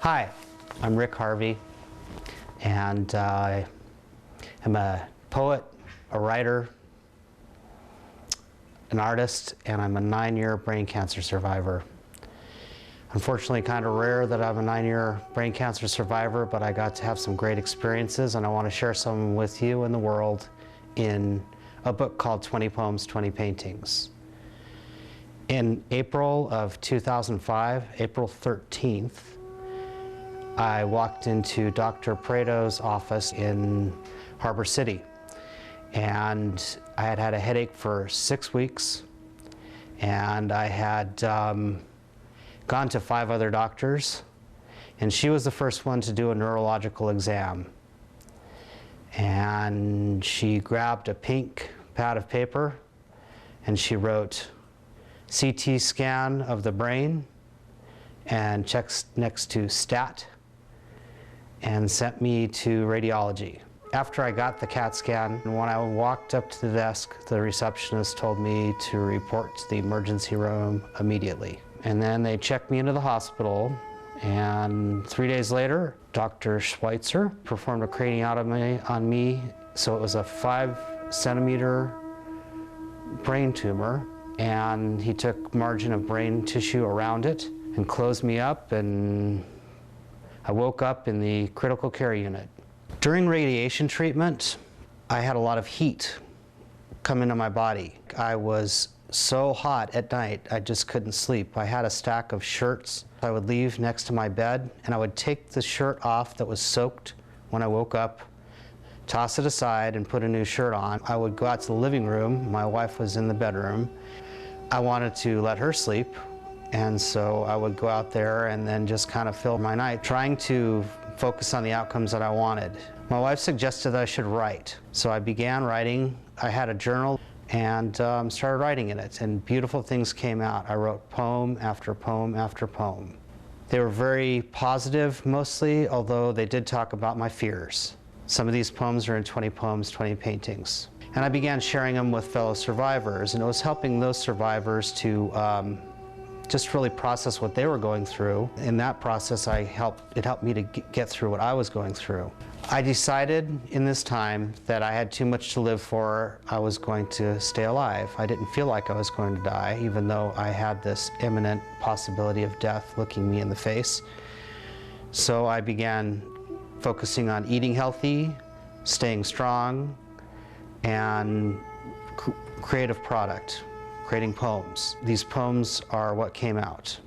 Hi, I'm Rick Harvey, and I'm a poet, a writer, an artist, and I'm a 9-year brain cancer survivor. Unfortunately, kind of rare that I'm a 9-year brain cancer survivor, but I got to have some great experiences, and I want to share some with you and the world in a book called 20 Poems, 20 Paintings. In April of 2005, April 13th, I walked into Dr. Prado's office in Harbor City, and I had had a headache for 6 weeks, and I had gone to 5 other doctors, and she was the first one to do a neurological exam. And she grabbed a pink pad of paper and she wrote CT scan of the brain and checks next to stat, and sent me to radiology. After I got the CAT scan, when I walked up to the desk, the receptionist told me to report to the emergency room immediately. And then they checked me into the hospital, and 3 days later, Dr. Schweitzer performed a craniotomy on me. So it was a 5-centimeter brain tumor, and he took margin of brain tissue around it and closed me up, and I woke up in the critical care unit. During radiation treatment, I had a lot of heat come into my body. I was so hot at night, I just couldn't sleep. I had a stack of shirts I would leave next to my bed, and I would take the shirt off that was soaked when I woke up, toss it aside, and put a new shirt on. I would go out to the living room. My wife was in the bedroom. I wanted to let her sleep, and so I would go out there and then just kind of fill my night trying to focus on the outcomes that I wanted. My wife suggested that I should write, so I began writing. I had a journal and started writing in it, and beautiful things came out. I wrote poem after poem after poem. They were very positive mostly, although they did talk about my fears. Some of these poems are in 20 Poems, 20 Paintings. And I began sharing them with fellow survivors, and it was helping those survivors to just really process what they were going through. In that process, it helped me to get through what I was going through. I decided in this time that I had too much to live for. I was going to stay alive. I didn't feel like I was going to die, even though I had this imminent possibility of death looking me in the face. So I began focusing on eating healthy, staying strong, and creative product, creating poems. These poems are what came out.